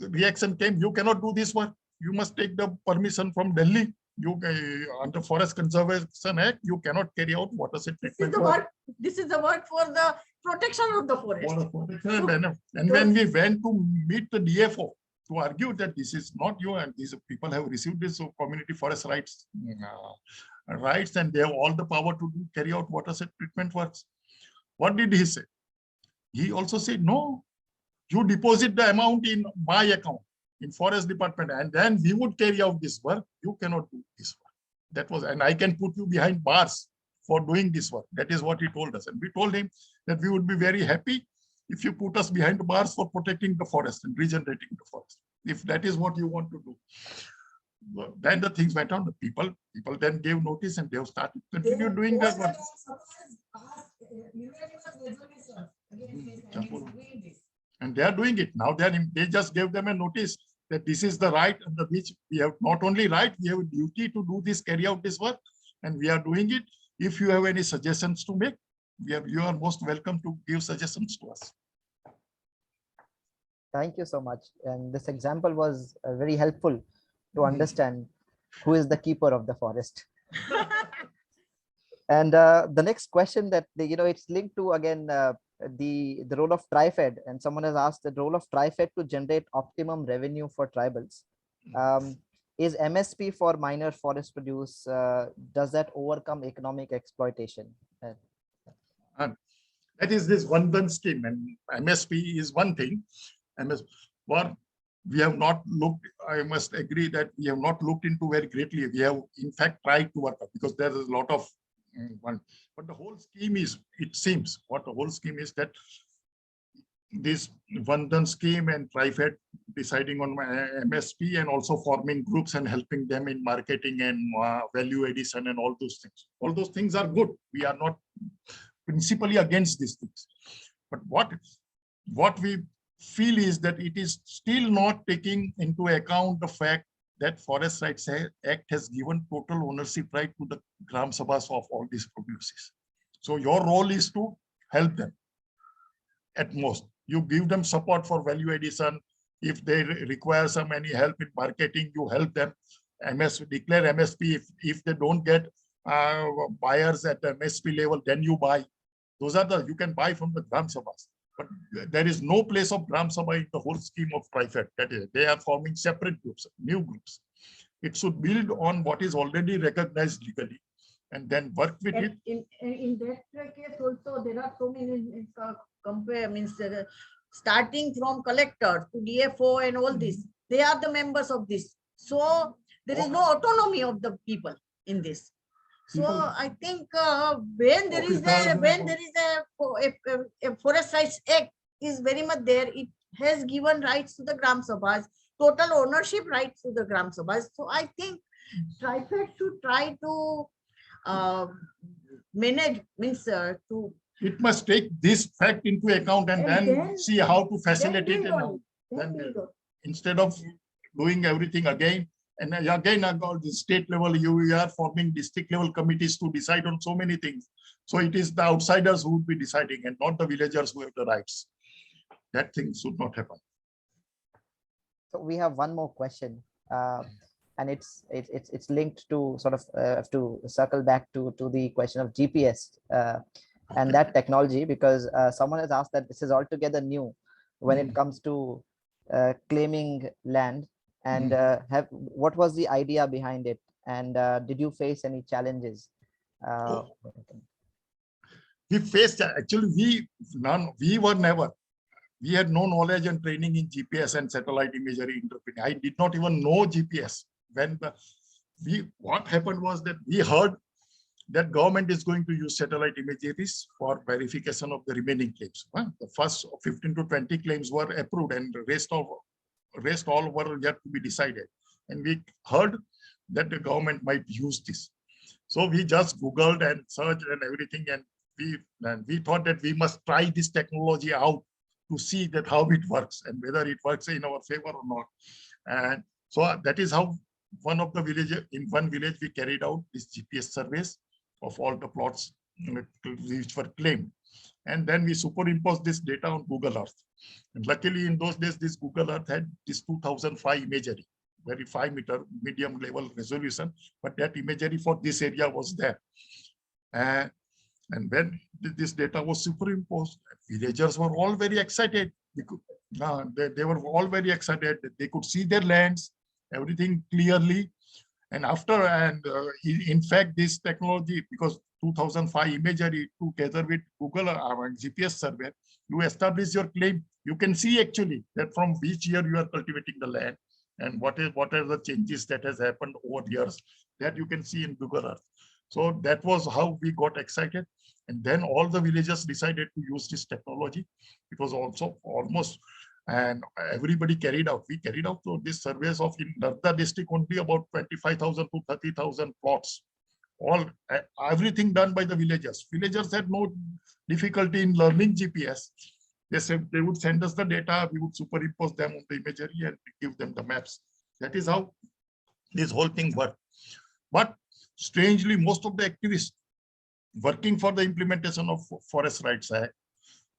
reaction came, you cannot do this work. You must take the permission from Delhi. You under Forest Conservation Act, you cannot carry out watershed treatment. This is the work for the protection of the forest. And when we went to meet the DFO to argue that this is not you and these people have received this community forest rights, and they have all the power to carry out watershed treatment works. What did he say? He also said, no, you deposit the amount in my account in forest department and then we would carry out this work. You cannot do this work. That was, and I can put you behind bars for doing this work. That is what he told us. And we told him that we would be very happy if you put us behind the bars for protecting the forest and regenerating the forest. If that is what you want to do. Then the things went on. The people then gave notice and they have started continue doing that work. And they are doing it now. They just gave them a notice that this is the right under which we have not only right, we have a duty to do this, carry out this work, and we are doing it. If you have any suggestions to make, you are most welcome to give suggestions to us. Thank you so much. And this example was very helpful to understand who is the keeper of the forest. And the next question that it's linked to again the role of TriFed, and someone has asked the role of TriFed to generate optimum revenue for tribals. Is MSP for minor forest produce, does that overcome economic exploitation? That is this one scheme, and MSP is one thing. We have not looked, I must agree that we have not looked into very greatly. We have in fact tried to work out because there is a lot of one, but the whole scheme is, it seems what the whole scheme is that this Vandhan scheme and TriFed deciding on MSP and also forming groups and helping them in marketing and value addition and all those things. All those things are good. We are not principally against these things. But what we feel is that it is still not taking into account the fact that Forest Rights Act has given total ownership right to the Gramsabhas of all these produces. So your role is to help them at most. You give them support for value addition. If they require any help in marketing, you help them. Declare MSP. If they don't get buyers at the MSP level, then you buy. Those are you can buy from the Gramsabhas. But there is no place of Gramsabha in the whole scheme of TriFed. That is, they are forming separate groups, new groups. It should build on what is already recognized legally and then work with it. In that case also, there are so many starting from collector to DFO and all this. They are the members of this. So there is no autonomy of the people in this. So I think when there is a Forest Rights Act is very much there, it has given rights to the Gramsabhas, total ownership rights to the Gramsabhas. So I think TriFed should try to manage, it must take this fact into account and then see how to facilitate it. Instead of doing everything again. And again, at the state level, you are forming district level committees to decide on so many things. So it is the outsiders who would be deciding and not the villagers who have the rights. That thing should not happen. So we have one more question, and it's linked to sort of to circle back to the question of GPS and that technology, because someone has asked that this is altogether new when it comes to claiming land, and what was the idea behind it, and did you face any challenges? We faced, actually, we were never. We had no knowledge and training in GPS and satellite imagery interpreting. I did not even know GPS. What happened was that we heard that government is going to use satellite imageries for verification of the remaining claims. The first 15 to 20 claims were approved, and the rest all were yet to be decided. And we heard that the government might use this. So we just Googled and searched and everything, and we thought that we must try this technology out to see that how it works and whether it works in our favor or not. And so that is how in one village we carried out this GPS surveys of all the plots which were claimed. And then we superimposed this data on Google Earth. And luckily in those days, this Google Earth had this 2005 imagery, very 5-meter medium level resolution, but that imagery for this area was there. And when this data was superimposed, villagers were all very excited. They were all very excited that they could see their lands, everything clearly. And in fact, this technology, because 2005 imagery together with Google GPS survey, you establish your claim. You can see actually that from which year you are cultivating the land and what are the changes that has happened over years, that you can see in Google Earth. So that was how we got excited. And then all the villagers decided to use this technology. It was also almost, and everybody carried out. We carried out these surveys of in Narmada district only about 25,000 to 30,000 plots. Everything done by the villagers. Villagers had no difficulty in learning GPS. They said they would send us the data, we would superimpose them on the imagery and give them the maps. That is how this whole thing worked. But strangely, most of the activists working for the implementation of Forest Rights Act,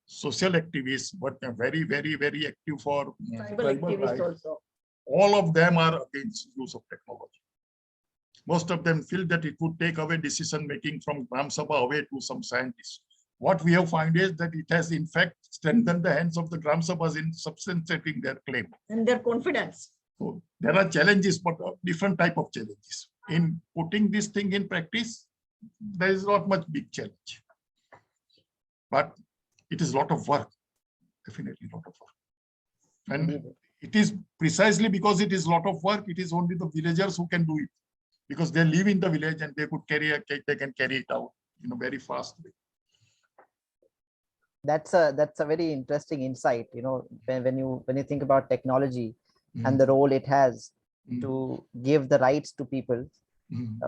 social activists, but very, very, very active for tribal rights, also. All of them are against use of technology. Most of them feel that it would take away decision making from Gramsabha away to some scientists. What we have found is that it has in fact strengthened the hands of the Gramsabhas in substantiating their claim. And their confidence. So there are challenges, but different type of challenges. In putting this thing in practice, there is not much big challenge. But it is a lot of work, definitely a lot of work. And it is precisely because it is a lot of work, it is only the villagers who can do it, because they live in the village and they can carry it out in a very fast way. That's a very interesting insight. You know, when you think about technology and the role it has to give the rights to people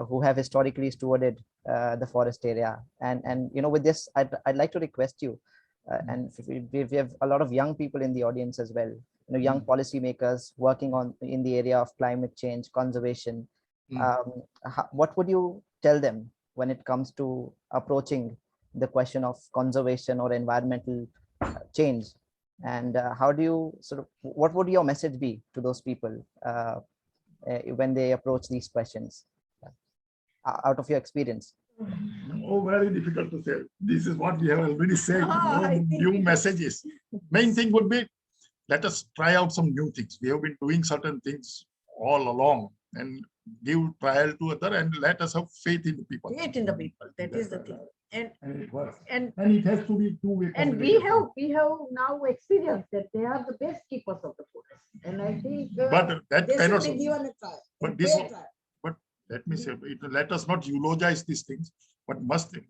who have historically stewarded the forest area. And you know, with this, I'd like to request you, and we have a lot of young people in the audience as well, you know, young policymakers working in the area of climate change, conservation. What would you tell them when it comes to approaching the question of conservation or environmental change? And how do you what would your message be to those people when they approach these questions, out of your experience? Oh, very difficult to say. This is what we have already said. New messages. Main thing would be, let us try out some new things. We have been doing certain things all along, and give trial to other, and let us have faith in the people. Faith in the people. That is the thing. And it works. And it has to be two-way. And we have now experienced that they are the best keepers of the forest. And I think but that cannot be given a try. But let me say, let us not eulogize these things. But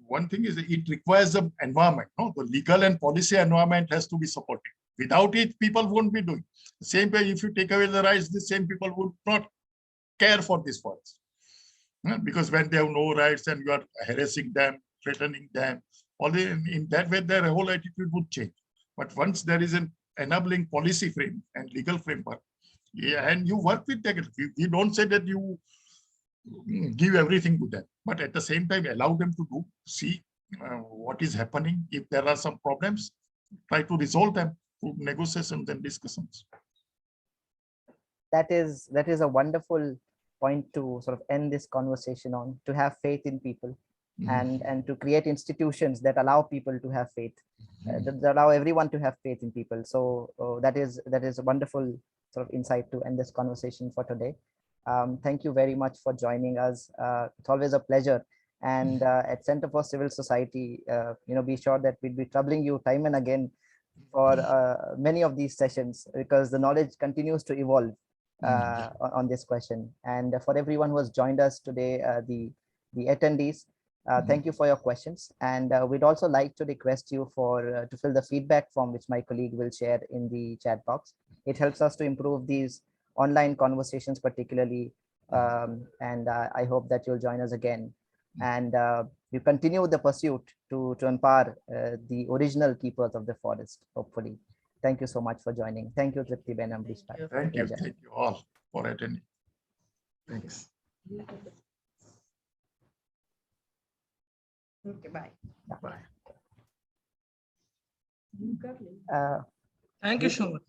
one thing is, it requires the environment. No, the legal and policy environment has to be supported. Without it, people won't be doing. The same way, if you take away the rights, the same people would not care for this forest. Because when they have no rights and you are harassing them, threatening them, in that way, their whole attitude would change. But once there is an enabling policy frame and legal framework, and you work with them, you don't say that you give everything to them, but at the same time, allow them to see what is happening. If there are some problems, try to resolve them through negotiations and discussions. that is a wonderful point to sort of end this conversation on, to have faith in people and to create institutions that allow people to have faith, that allow everyone to have faith in people. So that is a wonderful sort of insight to end this conversation for today. Thank you very much for joining us. It's always a pleasure. And at Center for Civil Society, be sure that we'll be troubling you time and again for many of these sessions, because the knowledge continues to evolve on this question. And for everyone who has joined us today, the attendees, thank you for your questions. And we'd also like to request you to fill the feedback form, which my colleague will share in the chat box. It helps us to improve these online conversations particularly. And I hope that you'll join us again. And you continue the pursuit to empower the original keepers of the forest, hopefully. Thank you so much for joining. Thank you, Trupti Ben, Ambrish. Thank you all for attending. Thanks. Okay, bye. Bye. Thank you so much.